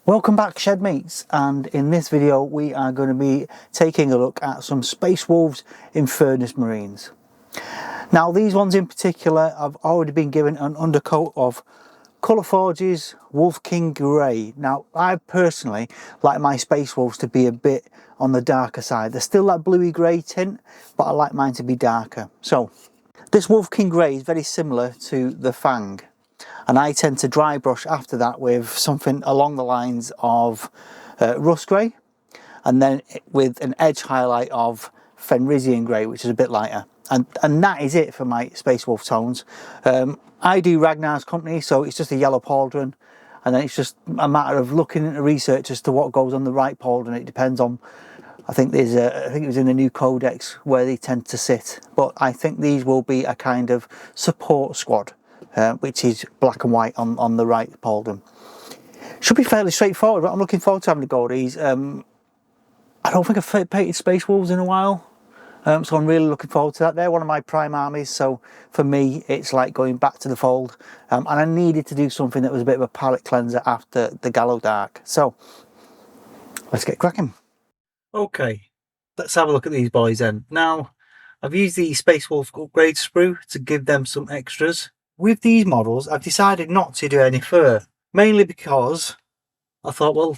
Welcome back, Shed Mates, and in this video we are going to be taking a look at some Space Wolves Infernus Marines. Now these ones in particular have already been given an undercoat of Colour Forge's Wolf King Grey. Now I personally like my Space Wolves to be a bit on the darker side. They're still that bluey grey tint, but I like mine to be darker. So this Wolf King Grey is very similar to the Fang, and I tend to dry brush after that with something along the lines of rust grey, and then with an edge highlight of Fenrisian grey, which is a bit lighter, and that is it for my Space Wolf tones. I do Ragnar's company, so it's just a yellow pauldron, and then it's just a matter of looking into research as to what goes on the right pauldron. It depends on, I think it was in the new codex where they tend to sit, but I think these will be a kind of support squad, which is black and white on the right pauldron. Should be fairly straightforward, but I'm looking forward to having a go at these. I don't think I've painted Space Wolves in a while, so I'm really looking forward to that. They're one of my prime armies, so for me it's like going back to the fold, and I needed to do something that was a bit of a palette cleanser after the Gallo Dark. So let's get cracking. Okay, let's have a look at these boys then. Now I've used the Space Wolf upgrade sprue to give them some extras. With these models, I've decided not to do any fur, mainly because I thought, well,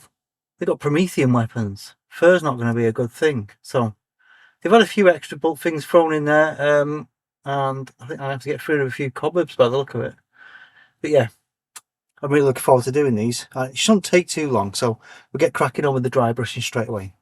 they've got Promethean weapons. Fur's not going to be a good thing. So they've had a few extra bulk things thrown in there, and I think I have to get rid of a few cobwebs by the look of it. But yeah, I'm really looking forward to doing these. It shouldn't take too long, so we'll get cracking on with the dry brushing straight away.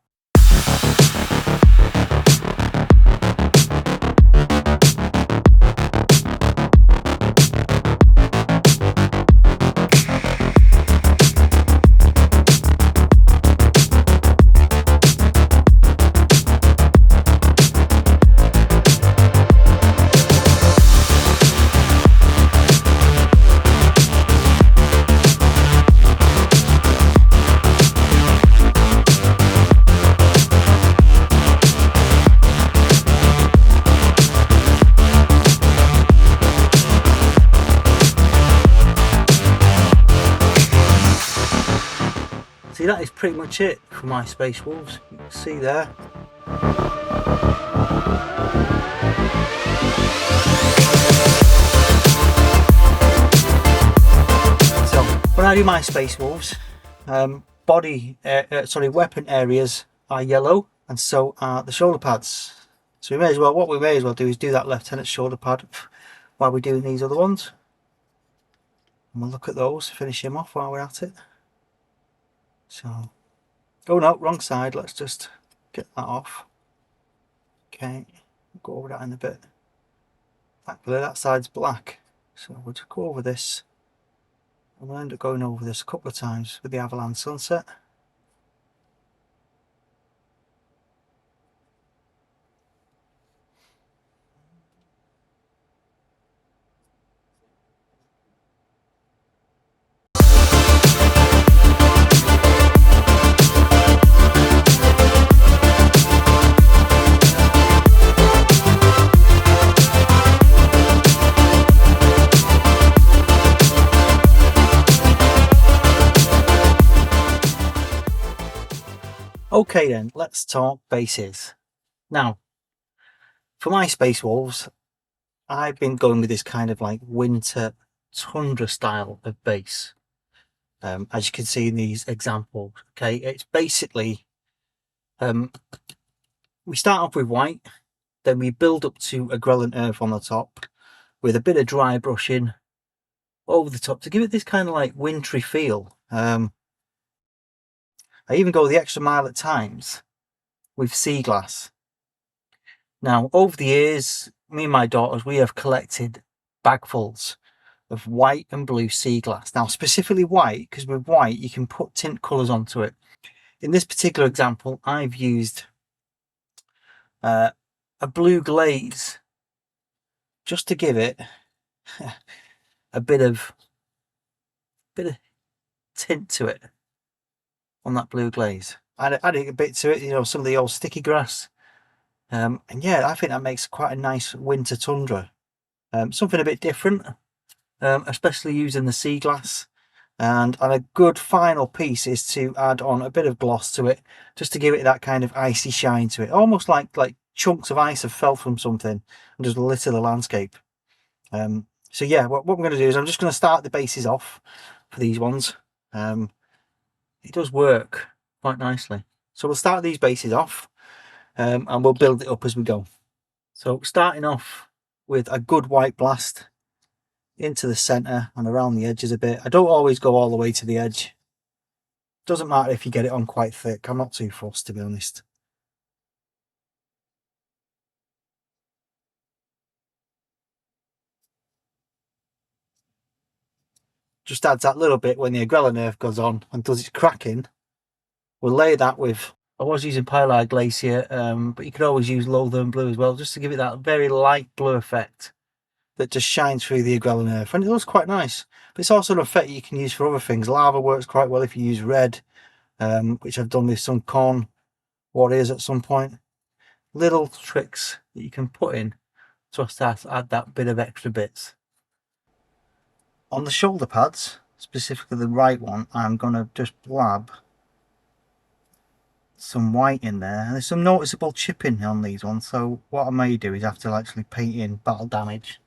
See, that is pretty much it for my Space Wolves. You can see there. So when I do my Space Wolves, weapon areas are yellow, and so are the shoulder pads. So what we may as well do is do that Lieutenant's shoulder pad while we're doing these other ones. And we'll look at those, finish him off while we're at it. So, oh no, wrong side, let's just get that off. Okay, go over that in a bit. Actually, that side's black, so we'll just go over this, and we'll end up going over this a couple of times with the Avalanche Sunset. Okay then, let's talk bases. Now, for my Space Wolves, I've been going with this kind of like winter tundra style of base. As you can see in these examples, okay, it's basically, we start off with white, then we build up to a Grelin Earth on the top, with a bit of dry brushing over the top to give it this kind of like wintry feel. I even go the extra mile at times with sea glass. Now, over the years, me and my daughters, we have collected bagfuls of white and blue sea glass. Now, specifically white, because with white, you can put tint colours onto it. In this particular example, I've used a blue glaze just to give it a bit of tint to it. On that blue glaze, adding a bit to it, you know, some of the old sticky grass, and yeah, I think that makes quite a nice winter tundra. Something a bit different, especially using the sea glass. And a good final piece is to add on a bit of gloss to it, just to give it that kind of icy shine to it, almost like chunks of ice have fell from something and just lit the landscape. So yeah, what I'm going to do is I'm just going to start the bases off for these ones. It does work quite nicely. So we'll start these bases off, and we'll build it up as we go. So starting off with a good white blast into the centre and around the edges a bit. I don't always go all the way to the edge. Doesn't matter if you get it on quite thick. I'm not too fussed, to be honest. Just adds that little bit when the Agrella nerf goes on and does its cracking. We'll layer that with, I was using Pyrite Glacier, but you could always use Lothern Blue as well, just to give it that very light blue effect that just shines through the Agrella nerf, and it looks quite nice. But it's also an effect you can use for other things. Lava works quite well if you use red, which I've done with some Khorne warriors at some point. Little tricks that you can put in to start to add that bit of extra bits. On the shoulder pads, specifically the right one, I'm going to just blab some white in there, and there's some noticeable chipping on these ones, so what I may do is have to actually paint in battle damage.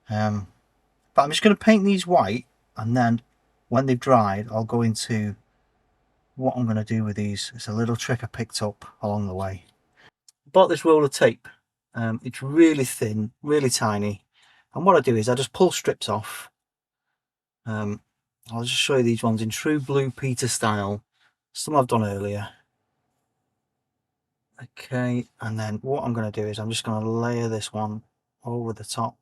But I'm just going to paint these white, and then when they've dried I'll go into what I'm going to do with these. It's a little trick I picked up along the way. I bought this roll of tape. It's really thin, really tiny, and what I do is I just pull strips off. I'll just show you these ones in true Blue Peter style. Some I've done earlier. Okay, and then what I'm going to do is I'm just going to layer this one over the top.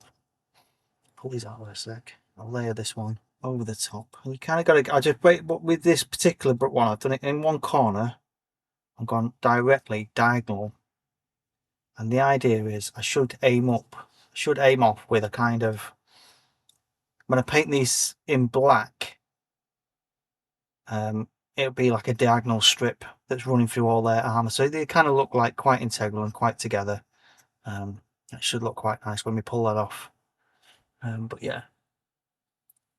Pull these out of a sec. I'll layer this one over the top. And you kind of got to, I just wait, but with this particular one, I've done it in one corner. I've gone directly diagonal. And the idea is I should aim up, off with a kind of, when I paint these in black, it'll be like a diagonal strip that's running through all their armour. So they kind of look like quite integral and quite together. That should look quite nice when we pull that off. But yeah,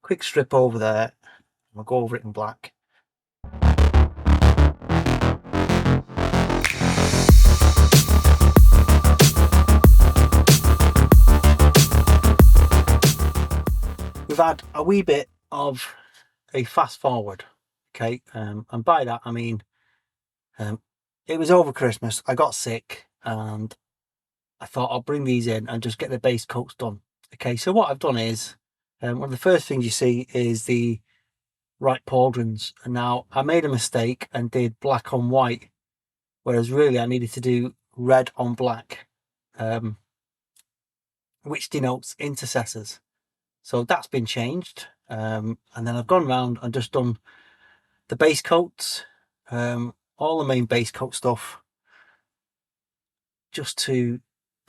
quick strip over there. We'll go over it in black. We've had a wee bit of a fast forward, okay, and by that I mean it was over Christmas, I got sick, and I thought I'll bring these in and just get the base coats done. Okay, so what I've done is, one of the first things you see is the right pauldrons, and now I made a mistake and did black on white, whereas really I needed to do red on black, which denotes intercessors. So that's been changed, and then I've gone around and just done the base coats, all the main base coat stuff, just to,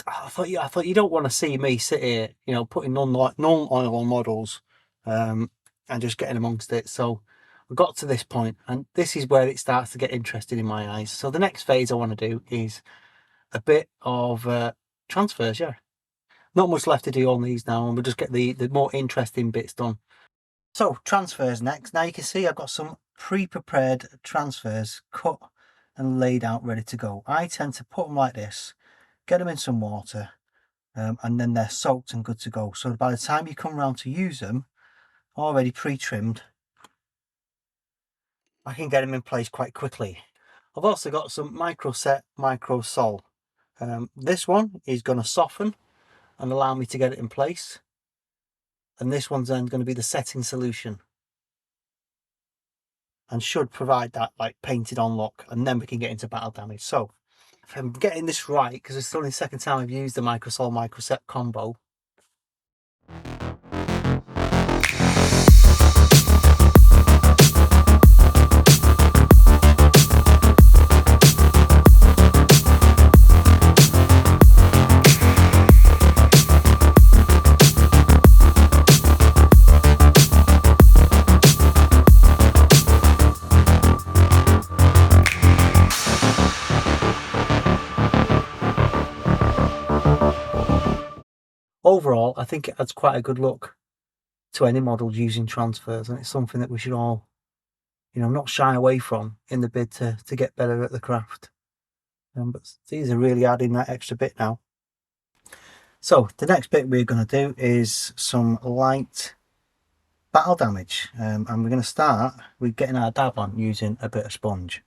I thought you don't want to see me sit here, you know, putting non-oil on models, and just getting amongst it. So we got to this point, and this is where it starts to get interesting in my eyes. So the next phase I want to do is a bit of transfers. Yeah, not much left to do on these now, and we'll just get the more interesting bits done. So transfers next. Now you can see I've got some pre-prepared transfers cut and laid out ready to go. I tend to put them like this, get them in some water, and then they're soaked and good to go. So by the time you come around to use them, already pre-trimmed, I can get them in place quite quickly. I've also got some micro set micro sol. This one is going to soften and allow me to get it in place, and this one's then going to be the setting solution and should provide that like painted on look, and then we can get into battle damage. So if I'm getting this right, because it's only the second time I've used the microsol microset combo. Overall, I think it adds quite a good look to any models using transfers, and it's something that we should all, you know, not shy away from in the bid to get better at the craft. But these are really adding that extra bit now. So the next bit we're going to do is some light battle damage, and we're going to start with getting our dab on using a bit of sponge.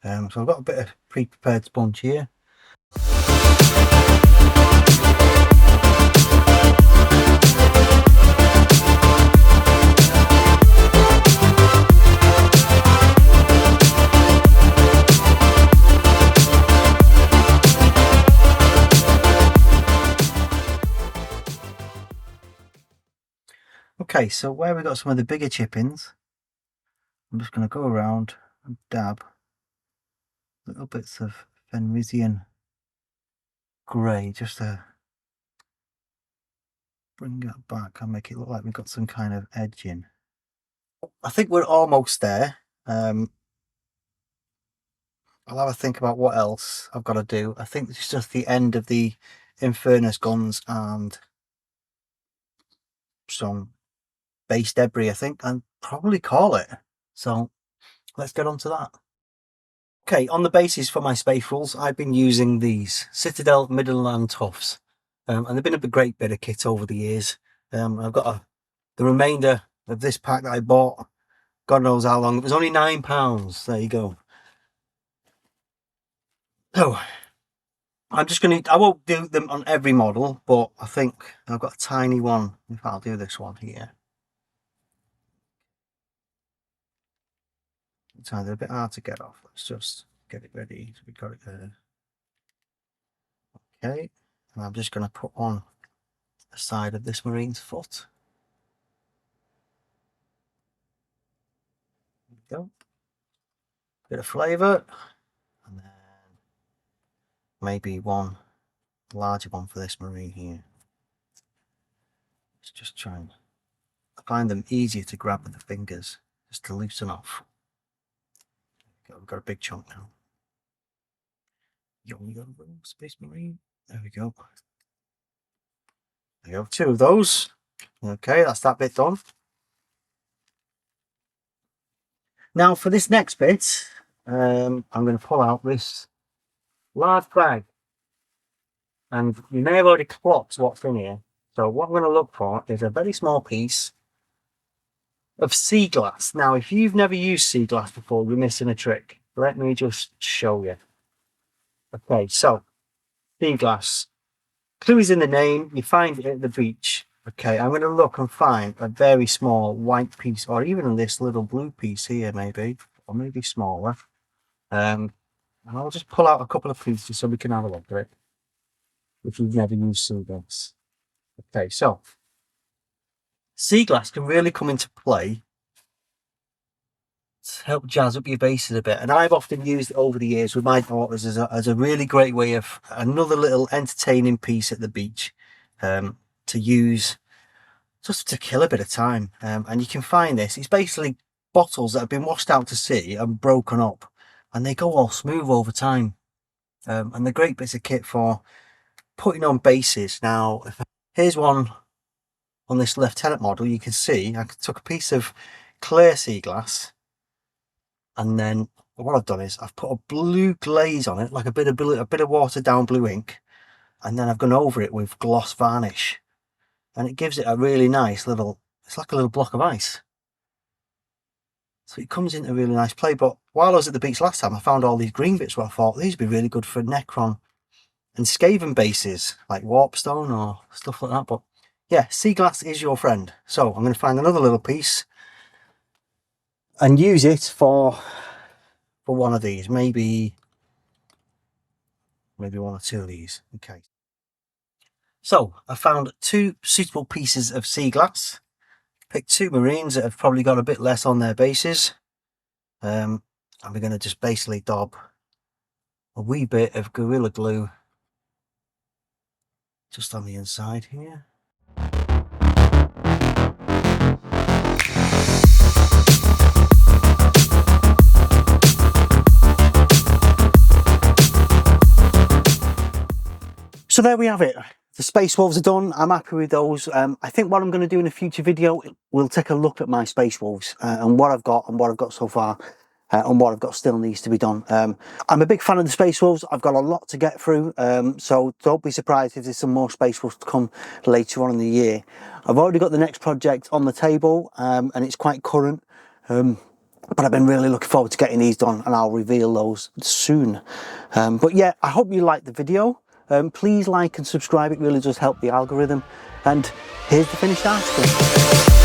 So I've got a bit of pre-prepared sponge here. Okay, so where we've got some of the bigger chippings, I'm just going to go around and dab little bits of Finalizing grey just to bring that back and make it look like we've got some kind of edging. I think we're almost there. I'll have a think about what else I've got to do. I think it's just the end of the Infernus guns and some base debris, I think, and probably call it. So let's get on to that. Okay, on the bases for my space rules, I've been using these Citadel Midland Toughs, and they've been a great bit of kit over the years. I've got the remainder of this pack that I bought, God knows how long. It was only £9. There you go. So I'm just going to, I won't do them on every model, but I think I've got a tiny one. If I'll do this one here. It's either a bit hard to get off. Let's just get it ready. So we've got it there. Okay, and I'm just going to put on the side of this Marine's foot. There we go. Bit of flavour, and then maybe one larger one for this Marine here. Let's just try and find them easier to grab with the fingers, just to loosen off. We've got a big chunk now. Yo, we got a Space Marine. There we go. There we go, 2 of those. Okay, that's that bit done. Now for this next bit, I'm going to pull out this large bag, and you may have already clocked what's in here. So what I'm going to look for is a very small piece of sea glass. Now, if you've never used sea glass before, you're missing a trick. Let me just show you. Okay, so sea glass. Clue is in the name. You find it at the beach. Okay, I'm going to look and find a very small white piece, or even this little blue piece here, maybe, or maybe smaller. And I'll just pull out a couple of pieces so we can have a look at it, if you've never used sea glass. Okay, so sea glass can really come into play to help jazz up your bases a bit, and I've often used it over the years with my daughters as a really great way of another little entertaining piece at the beach, to use just to kill a bit of time. And you can find this, it's basically bottles that have been washed out to sea and broken up, and they go all smooth over time, and they're great bits of kit for putting on bases. Now, here's one on this Lieutenant model. You can see I took a piece of clear sea glass, and then what I've done is I've put a blue glaze on it, like a bit of watered down blue ink, and then I've gone over it with gloss varnish, and it gives it a really nice little, it's like a little block of ice. So it comes into really nice play. But while I was at the beach last time, I found all these green bits where I thought these would be really good for Necron and Skaven bases, like Warpstone or stuff like that. But yeah, sea glass is your friend. So I'm going to find another little piece and use it for one of these, maybe one or two of these. Okay, so I found 2 suitable pieces of sea glass. Picked 2 Marines that have probably got a bit less on their bases, and we're going to just basically daub a wee bit of Gorilla Glue just on the inside here. So there we have it. The Space Wolves are done. I'm happy with those. I think what I'm going to do in a future video, we'll take a look at my Space Wolves and what I've got so far. And what I've got still needs to be done. I'm a big fan of the Space Wolves. I've got a lot to get through, so don't be surprised if there's some more Space Wolves to come later on in the year. I've already got the next project on the table, and it's quite current, but I've been really looking forward to getting these done, and I'll reveal those soon. But yeah, I hope you liked the video. Please like and subscribe, it really does help the algorithm. And here's the finished article.